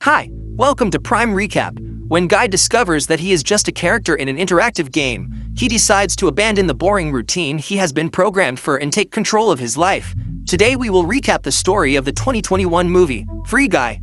Hi, welcome to Prime Recap. When Guy discovers that he is just a character in an interactive game, he decides to abandon the boring routine he has been programmed for and take control of his life. Today we will recap the story of the 2021 movie, Free Guy.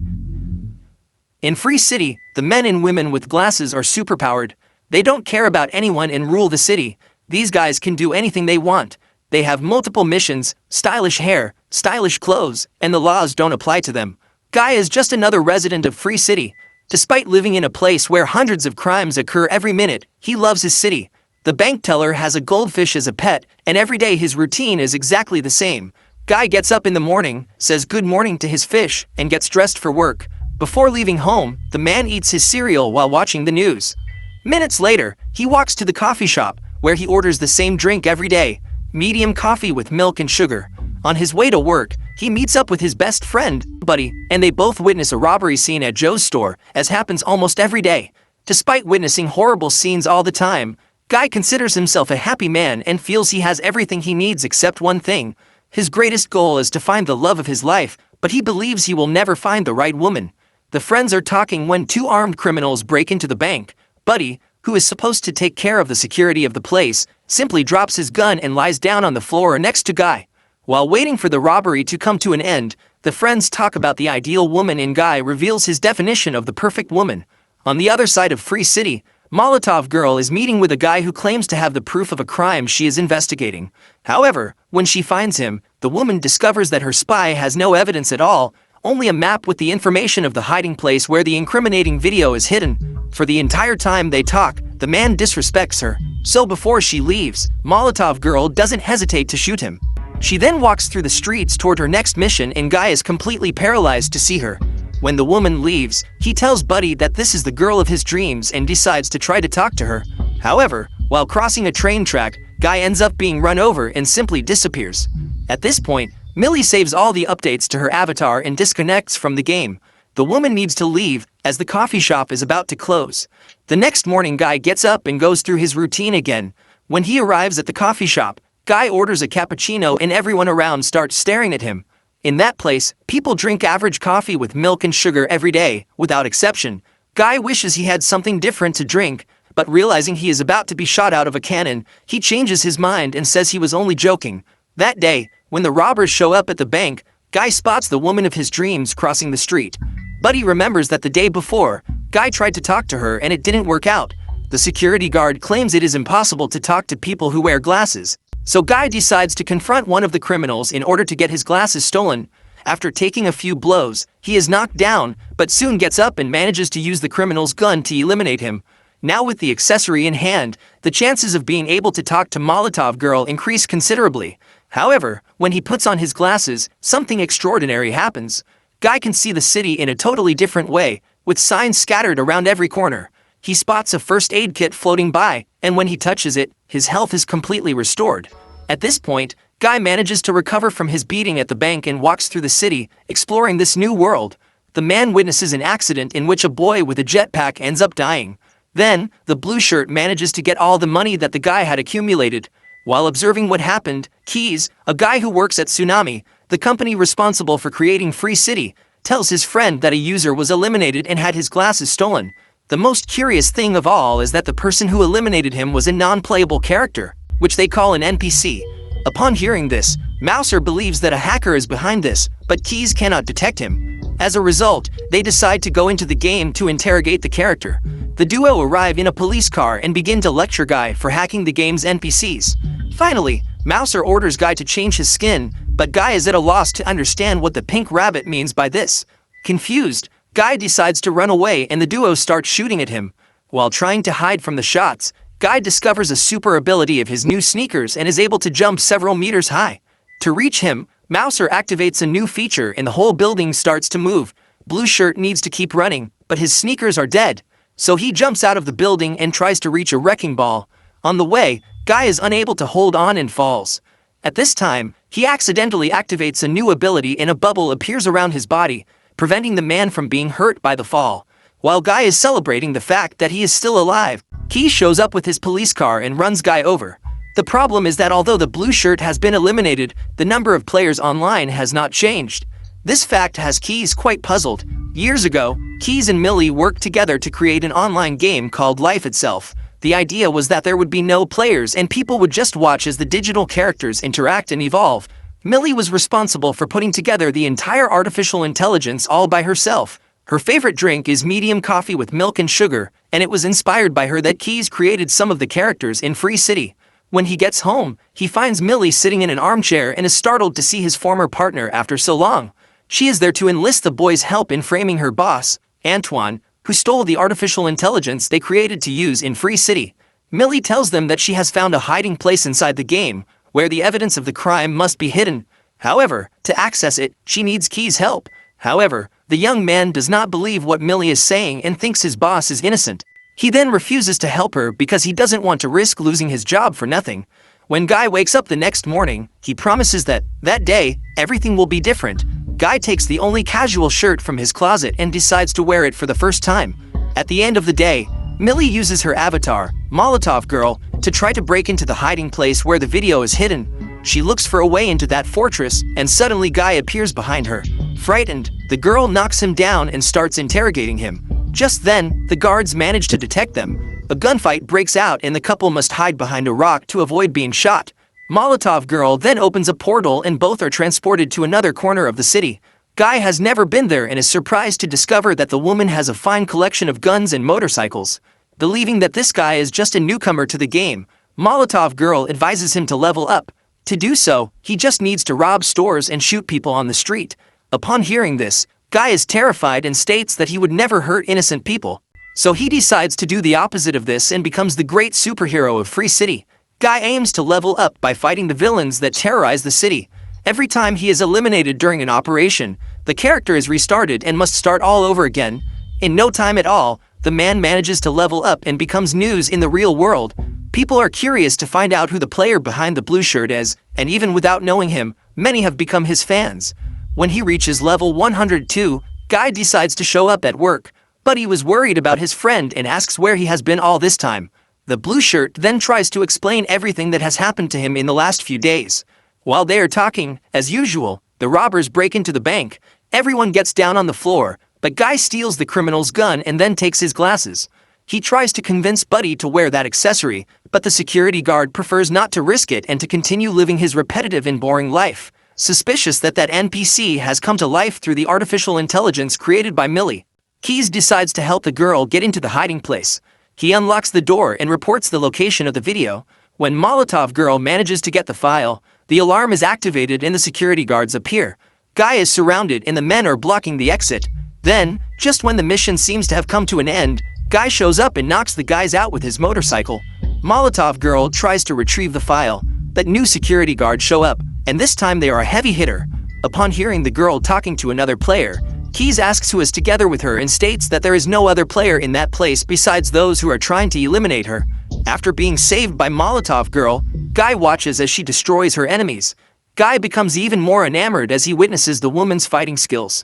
In Free City, the men and women with glasses are superpowered. They don't care about anyone and rule the city. These guys can do anything they want. They have multiple missions, stylish hair, stylish clothes, and the laws don't apply to them. Guy is just another resident of Free City. Despite living in a place where hundreds of crimes occur every minute, he loves his city. The bank teller has a goldfish as a pet, and every day his routine is exactly the same. Guy gets up in the morning, says good morning to his fish, and gets dressed for work. Before leaving home, the man eats his cereal while watching the news. Minutes later, he walks to the coffee shop, where he orders the same drink every day, medium coffee with milk and sugar. On his way to work, he meets up with his best friend, Buddy, and they both witness a robbery scene at Joe's store, as happens almost every day. Despite witnessing horrible scenes all the time, Guy considers himself a happy man and feels he has everything he needs except one thing. His greatest goal is to find the love of his life, but he believes he will never find the right woman. The friends are talking when two armed criminals break into the bank. Buddy, who is supposed to take care of the security of the place, simply drops his gun and lies down on the floor next to Guy. While waiting for the robbery to come to an end, the friends talk about the ideal woman and Guy reveals his definition of the perfect woman. On the other side of Free City, Molotov Girl is meeting with a guy who claims to have the proof of a crime she is investigating. However, when she finds him, the woman discovers that her spy has no evidence at all, only a map with the information of the hiding place where the incriminating video is hidden. For the entire time they talk, the man disrespects her, so before she leaves, Molotov Girl doesn't hesitate to shoot him. She then walks through the streets toward her next mission and Guy is completely paralyzed to see her. When the woman leaves, he tells Buddy that this is the girl of his dreams and decides to try to talk to her. However, while crossing a train track, Guy ends up being run over and simply disappears. At this point, Millie saves all the updates to her avatar and disconnects from the game. The woman needs to leave, as the coffee shop is about to close. The next morning Guy gets up and goes through his routine again. When he arrives at the coffee shop, Guy orders a cappuccino and everyone around starts staring at him. In that place, people drink average coffee with milk and sugar every day, without exception. Guy wishes he had something different to drink, but realizing he is about to be shot out of a cannon, he changes his mind and says he was only joking. That day, when the robbers show up at the bank, Guy spots the woman of his dreams crossing the street. Buddy remembers that the day before, Guy tried to talk to her and it didn't work out. The security guard claims it is impossible to talk to people who wear glasses. So Guy decides to confront one of the criminals in order to get his glasses stolen. After taking a few blows, he is knocked down, but soon gets up and manages to use the criminal's gun to eliminate him. Now with the accessory in hand, the chances of being able to talk to Molotov Girl increase considerably. However, when he puts on his glasses, something extraordinary happens. Guy can see the city in a totally different way, with signs scattered around every corner. He spots a first aid kit floating by, and when he touches it, his health is completely restored. At this point, Guy manages to recover from his beating at the bank and walks through the city, exploring this new world. The man witnesses an accident in which a boy with a jetpack ends up dying. Then, the blue shirt manages to get all the money that the guy had accumulated. While observing what happened, Keys, a guy who works at Tsunami, the company responsible for creating Free City, tells his friend that a user was eliminated and had his glasses stolen. The most curious thing of all is that the person who eliminated him was a non-playable character, which they call an NPC. Upon hearing this, Mouser believes that a hacker is behind this, but Keys cannot detect him. As a result, they decide to go into the game to interrogate the character. The duo arrive in a police car and begin to lecture Guy for hacking the game's NPCs. Finally, Mouser orders Guy to change his skin, but Guy is at a loss to understand what the pink rabbit means by this. Confused, Guy decides to run away and the duo starts shooting at him. While trying to hide from the shots, Guy discovers a super ability of his new sneakers and is able to jump several meters high. To reach him, Mouser activates a new feature and the whole building starts to move. Blue Shirt needs to keep running, but his sneakers are dead. So he jumps out of the building and tries to reach a wrecking ball. On the way, Guy is unable to hold on and falls. At this time, he accidentally activates a new ability and a bubble appears around his body, preventing the man from being hurt by the fall. While Guy is celebrating the fact that he is still alive, Key shows up with his police car and runs Guy over. The problem is that although the blue shirt has been eliminated, the number of players online has not changed. This fact has Keys quite puzzled. Years ago, Keys and Millie worked together to create an online game called Life Itself. The idea was that there would be no players and people would just watch as the digital characters interact and evolve. Millie was responsible for putting together the entire artificial intelligence all by herself. Her favorite drink is medium coffee with milk and sugar, and it was inspired by her that Keys created some of the characters in Free City. When he gets home, he finds Millie sitting in an armchair and is startled to see his former partner after so long. She is there to enlist the boys' help in framing her boss, Antoine, who stole the artificial intelligence they created to use in Free City. Millie tells them that she has found a hiding place inside the game, where the evidence of the crime must be hidden. However, to access it, she needs Keys' help. However, the young man does not believe what Millie is saying and thinks his boss is innocent. He then refuses to help her because he doesn't want to risk losing his job for nothing. When Guy wakes up the next morning, he promises that day, everything will be different. Guy takes the only casual shirt from his closet and decides to wear it for the first time. At the end of the day, Millie uses her avatar, Molotov Girl, to try to break into the hiding place where the video is hidden. She looks for a way into that fortress, and suddenly Guy appears behind her. Frightened, the girl knocks him down and starts interrogating him. Just then, the guards manage to detect them. A gunfight breaks out and the couple must hide behind a rock to avoid being shot. Molotov Girl then opens a portal and both are transported to another corner of the city. Guy has never been there and is surprised to discover that the woman has a fine collection of guns and motorcycles. Believing that this guy is just a newcomer to the game, Molotov Girl advises him to level up. To do so, he just needs to rob stores and shoot people on the street. Upon hearing this, Guy is terrified and states that he would never hurt innocent people. So he decides to do the opposite of this and becomes the great superhero of Free City. Guy aims to level up by fighting the villains that terrorize the city. Every time he is eliminated during an operation, the character is restarted and must start all over again. In no time at all, the man manages to level up and becomes news in the real world. People are curious to find out who the player behind the blue shirt is, and even without knowing him, many have become his fans. When he reaches level 102, Guy decides to show up at work, but he was worried about his friend and asks where he has been all this time. The blue shirt then tries to explain everything that has happened to him in the last few days. While they are talking, as usual, the robbers break into the bank. Everyone gets down on the floor, but Guy steals the criminal's gun and then takes his glasses. He tries to convince Buddy to wear that accessory, but the security guard prefers not to risk it and to continue living his repetitive and boring life. Suspicious that NPC has come to life through the artificial intelligence created by Millie, Keys decides to help the girl get into the hiding place. He unlocks the door and reports the location of the video. When Molotov Girl manages to get the file, the alarm is activated and the security guards appear. Guy is surrounded and the men are blocking the exit. Then, just when the mission seems to have come to an end, Guy shows up and knocks the guys out with his motorcycle. Molotov Girl tries to retrieve the file, but new security guards show up, and this time they are a heavy hitter. Upon hearing the girl talking to another player, Keys asks who is together with her and states that there is no other player in that place besides those who are trying to eliminate her. After being saved by Molotov Girl, Guy watches as she destroys her enemies. Guy becomes even more enamored as he witnesses the woman's fighting skills.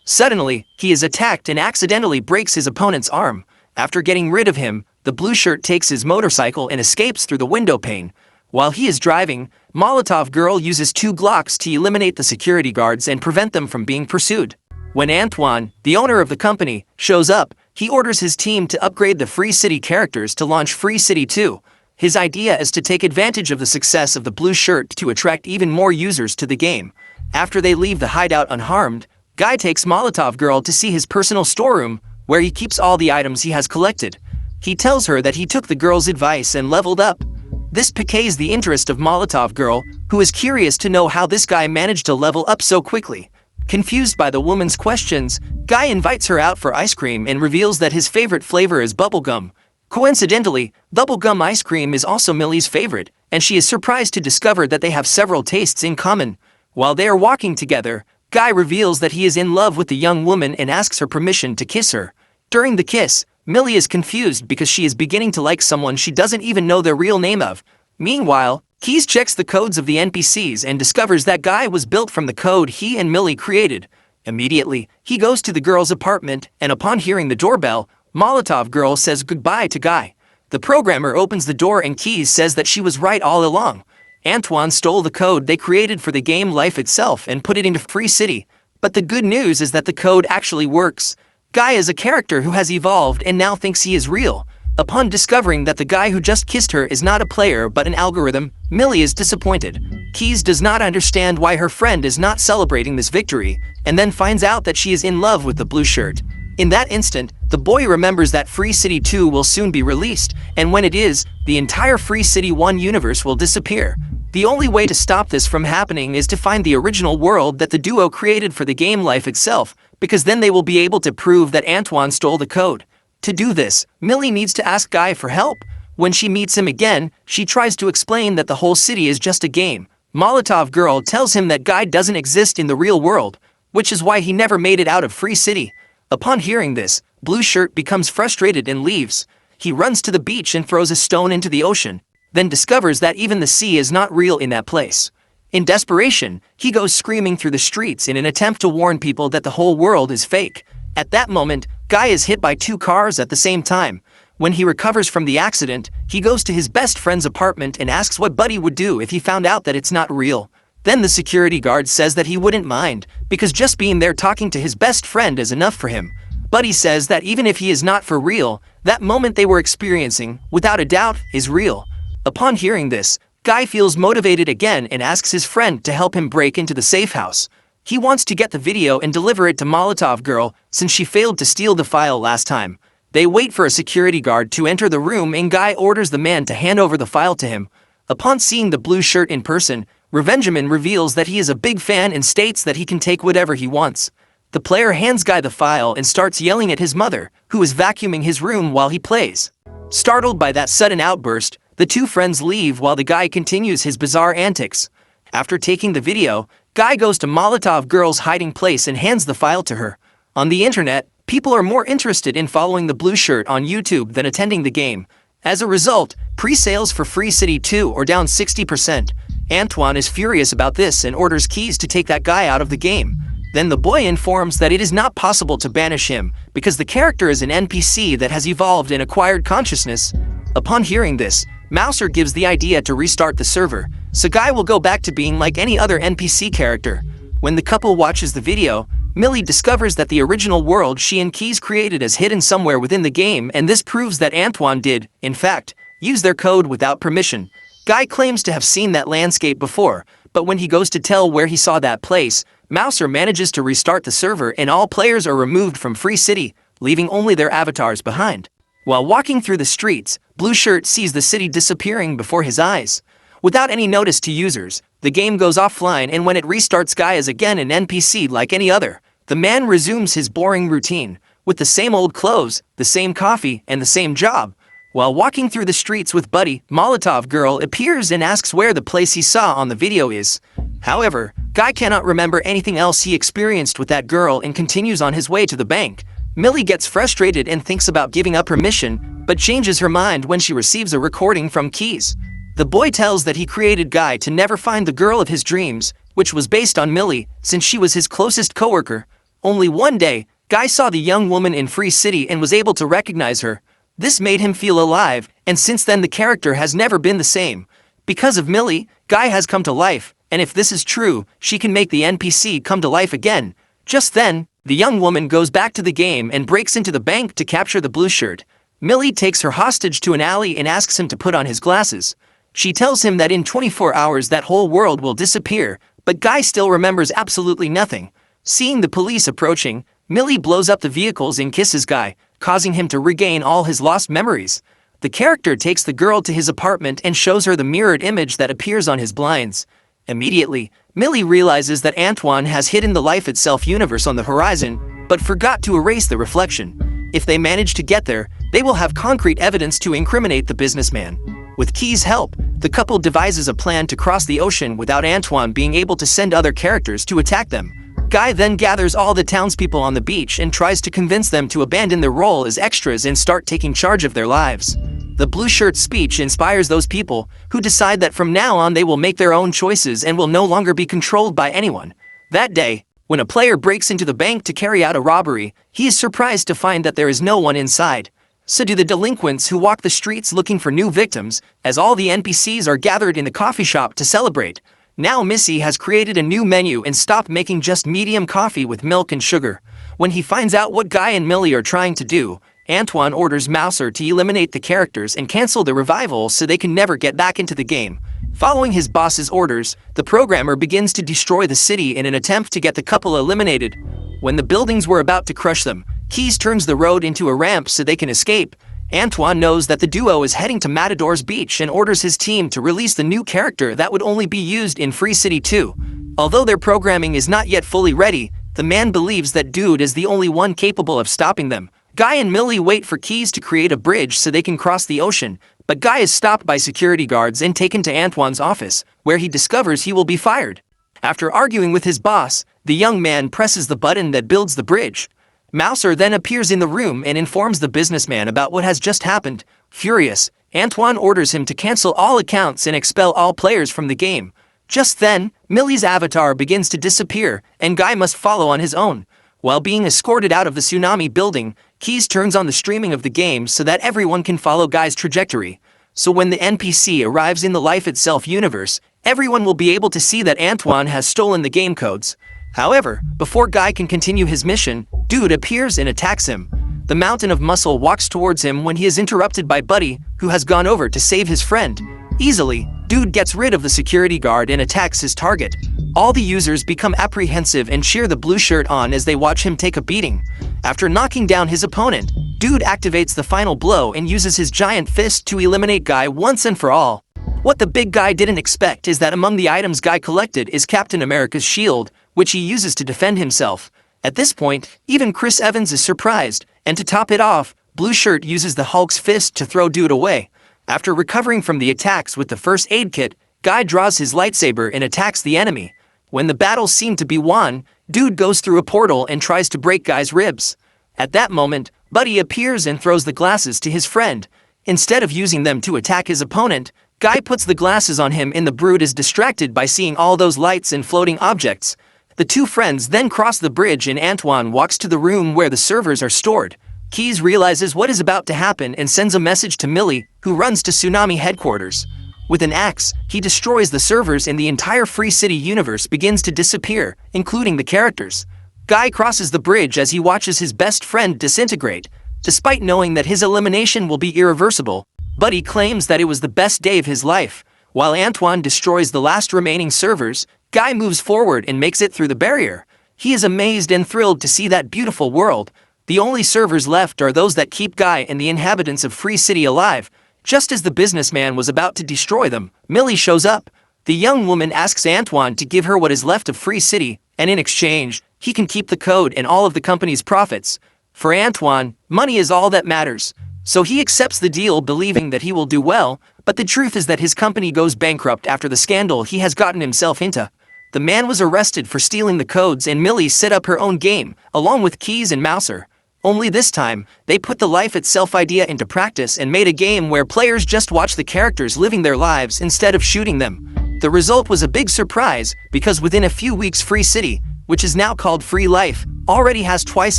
Suddenly, he is attacked and accidentally breaks his opponent's arm. After getting rid of him, the blue shirt takes his motorcycle and escapes through the window pane. While he is driving, Molotov Girl uses 2 Glocks to eliminate the security guards and prevent them from being pursued. When Antoine, the owner of the company, shows up, he orders his team to upgrade the Free City characters to launch Free City 2. His idea is to take advantage of the success of the blue shirt to attract even more users to the game. After they leave the hideout unharmed, Guy takes Molotov Girl to see his personal storeroom, where he keeps all the items he has collected. He tells her that he took the girl's advice and leveled up. This piques the interest of Molotov Girl, who is curious to know how this guy managed to level up so quickly. Confused by the woman's questions, Guy invites her out for ice cream and reveals that his favorite flavor is bubblegum. Coincidentally, bubblegum ice cream is also Millie's favorite, and she is surprised to discover that they have several tastes in common. While they are walking together, Guy reveals that he is in love with the young woman and asks her permission to kiss her. During the kiss, Millie is confused because she is beginning to like someone she doesn't even know the real name of. Meanwhile, Keys checks the codes of the NPCs and discovers that Guy was built from the code he and Millie created. Immediately, he goes to the girl's apartment, and upon hearing the doorbell, Molotov Girl says goodbye to Guy. The programmer opens the door and Keys says that she was right all along. Antoine stole the code they created for the game Life Itself and put it into Free City. But the good news is that the code actually works. Guy is a character who has evolved and now thinks he is real. Upon discovering that the guy who just kissed her is not a player but an algorithm, Millie is disappointed. Keys does not understand why her friend is not celebrating this victory, and then finds out that she is in love with the blue shirt. In that instant, the boy remembers that Free City 2 will soon be released, and when it is, the entire Free City 1 universe will disappear. The only way to stop this from happening is to find the original world that the duo created for the game life itself, because then they will be able to prove that Antoine stole the code. To do this, Millie needs to ask Guy for help. When she meets him again, she tries to explain that the whole city is just a game. Molotov Girl tells him that Guy doesn't exist in the real world, which is why he never made it out of Free City. Upon hearing this, Blue Shirt becomes frustrated and leaves. He runs to the beach and throws a stone into the ocean, then discovers that even the sea is not real in that place. In desperation, he goes screaming through the streets in an attempt to warn people that the whole world is fake. At that moment, Guy is hit by 2 cars at the same time. When he recovers from the accident, he goes to his best friend's apartment and asks what Buddy would do if he found out that it's not real. Then the security guard says that he wouldn't mind, because just being there talking to his best friend is enough for him. Buddy says that even if he is not for real, that moment they were experiencing, without a doubt, is real. Upon hearing this, Guy feels motivated again and asks his friend to help him break into the safe house. He wants to get the video and deliver it to Molotov Girl, since she failed to steal the file last time. They wait for a security guard to enter the room and Guy orders the man to hand over the file to him. Upon seeing the blue shirt in person, Revengeman reveals that he is a big fan and states that he can take whatever he wants. The player hands Guy the file and starts yelling at his mother, who is vacuuming his room while he plays. Startled by that sudden outburst, the 2 friends leave while the guy continues his bizarre antics. After taking the video, Guy goes to Molotov Girl's hiding place and hands the file to her. On the internet, people are more interested in following the blue shirt on YouTube than attending the game. As a result, pre-sales for Free City 2 are down 60%. Antoine is furious about this and orders Keys to take that guy out of the game. Then the boy informs that it is not possible to banish him, because the character is an NPC that has evolved and acquired consciousness. Upon hearing this, Mouser gives the idea to restart the server, so Guy will go back to being like any other NPC character. When the couple watches the video, Millie discovers that the original world she and Keys created is hidden somewhere within the game, and this proves that Antoine did, in fact, use their code without permission. Guy claims to have seen that landscape before, but when he goes to tell where he saw that place, Mouser manages to restart the server and all players are removed from Free City, leaving only their avatars behind. While walking through the streets, Blue Shirt sees the city disappearing before his eyes. Without any notice to users, the game goes offline, and when it restarts, Guy is again an NPC like any other. The man resumes his boring routine, with the same old clothes, the same coffee, and the same job. While walking through the streets with Buddy, Molotov Girl appears and asks where the place he saw on the video is. However, Guy cannot remember anything else he experienced with that girl and continues on his way to the bank. Millie gets frustrated and thinks about giving up her mission, but changes her mind when she receives a recording from Keys. The boy tells that he created Guy to never find the girl of his dreams, which was based on Millie, since she was his closest coworker. Only one day, Guy saw the young woman in Free City and was able to recognize her. This made him feel alive, and since then the character has never been the same. Because of Millie, Guy has come to life, and if this is true, she can make the NPC come to life again. Just then, the young woman goes back to the game and breaks into the bank to capture the blue shirt. Millie takes her hostage to an alley and asks him to put on his glasses. She tells him that in 24 hours that whole world will disappear, but Guy still remembers absolutely nothing. Seeing the police approaching, Millie blows up the vehicles and kisses Guy, causing him to regain all his lost memories. The character takes the girl to his apartment and shows her the mirrored image that appears on his blinds. Immediately, Millie realizes that Antoine has hidden the life itself universe on the horizon, but forgot to erase the reflection. If they manage to get there, they will have concrete evidence to incriminate the businessman. With Key's help, the couple devises a plan to cross the ocean without Antoine being able to send other characters to attack them. Guy then gathers all the townspeople on the beach and tries to convince them to abandon their role as extras and start taking charge of their lives. The blue shirt speech inspires those people, who decide that from now on they will make their own choices and will no longer be controlled by anyone. That day, when a player breaks into the bank to carry out a robbery, he is surprised to find that there is no one inside. So do the delinquents who walk the streets looking for new victims, as all the NPCs are gathered in the coffee shop to celebrate. Now Missy has created a new menu and stopped making just medium coffee with milk and sugar. When he finds out what Guy and Millie are trying to do, Antoine orders Mouser to eliminate the characters and cancel the revival so they can never get back into the game. Following his boss's orders, the programmer begins to destroy the city in an attempt to get the couple eliminated. When the buildings were about to crush them, Keys turns the road into a ramp so they can escape. Antoine knows that the duo is heading to Matador's Beach and orders his team to release the new character that would only be used in Free City 2. Although their programming is not yet fully ready, the man believes that Dude is the only one capable of stopping them. Guy and Millie wait for Keys to create a bridge so they can cross the ocean, but Guy is stopped by security guards and taken to Antoine's office, where he discovers he will be fired. After arguing with his boss, the young man presses the button that builds the bridge. Mouser then appears in the room and informs the businessman about what has just happened. Furious, Antoine orders him to cancel all accounts and expel all players from the game. Just then, Millie's avatar begins to disappear, and Guy must follow on his own. While being escorted out of the tsunami building, Keys turns on the streaming of the game so that everyone can follow Guy's trajectory. So when the NPC arrives in the Life Itself universe, everyone will be able to see that Antoine has stolen the game codes. However, before Guy can continue his mission, Dude appears and attacks him. The mountain of muscle walks towards him when he is interrupted by Buddy, who has gone over to save his friend. Easily, Dude gets rid of the security guard and attacks his target. All the users become apprehensive and cheer the blue shirt on as they watch him take a beating. After knocking down his opponent, Dude activates the final blow and uses his giant fist to eliminate Guy once and for all. What the big guy didn't expect is that among the items Guy collected is Captain America's shield, which he uses to defend himself. At this point, even Chris Evans is surprised, and to top it off, Blue Shirt uses the Hulk's fist to throw Dude away. After recovering from the attacks with the first aid kit, Guy draws his lightsaber and attacks the enemy. When the battle seemed to be won, Dude goes through a portal and tries to break Guy's ribs. At that moment, Buddy appears and throws the glasses to his friend. Instead of using them to attack his opponent, Guy puts the glasses on him and the Brood is distracted by seeing all those lights and floating objects. The two friends then cross the bridge and Antoine walks to the room where the servers are stored. Keys realizes what is about to happen and sends a message to Millie, who runs to Tsunami headquarters. With an axe, he destroys the servers and the entire Free City universe begins to disappear, including the characters. Guy crosses the bridge as he watches his best friend disintegrate. Despite knowing that his elimination will be irreversible, Buddy claims that it was the best day of his life. While Antoine destroys the last remaining servers, Guy moves forward and makes it through the barrier. He is amazed and thrilled to see that beautiful world. The only servers left are those that keep Guy and the inhabitants of Free City alive. Just as the businessman was about to destroy them, Millie shows up. The young woman asks Antoine to give her what is left of Free City, and in exchange, he can keep the code and all of the company's profits. For Antoine, money is all that matters. So he accepts the deal believing that he will do well, but the truth is that his company goes bankrupt after the scandal he has gotten himself into. The man was arrested for stealing the codes and Millie set up her own game, along with Keys and Mouser. Only this time, they put the Life Itself idea into practice and made a game where players just watch the characters living their lives instead of shooting them. The result was a big surprise, because within a few weeks Free City, which is now called Free Life, already has twice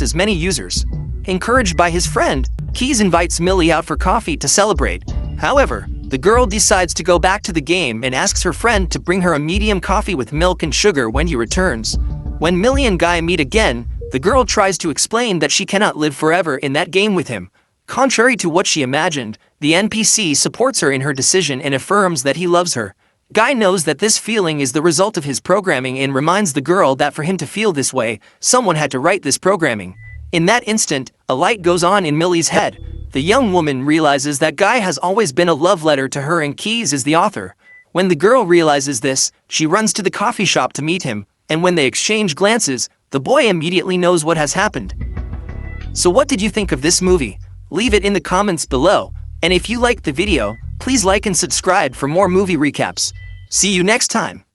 as many users. Encouraged by his friend, Keys invites Millie out for coffee to celebrate. However, the girl decides to go back to the game and asks her friend to bring her a medium coffee with milk and sugar when he returns. When Millie and Guy meet again, the girl tries to explain that she cannot live forever in that game with him. Contrary to what she imagined, the NPC supports her in her decision and affirms that he loves her. Guy knows that this feeling is the result of his programming and reminds the girl that for him to feel this way, someone had to write this programming. In that instant, a light goes on in Millie's head. The young woman realizes that Guy has always been a love letter to her and Keys is the author. When the girl realizes this, she runs to the coffee shop to meet him, and when they exchange glances, the boy immediately knows what has happened. So what did you think of this movie? Leave it in the comments below, and if you liked the video, please like and subscribe for more movie recaps. See you next time.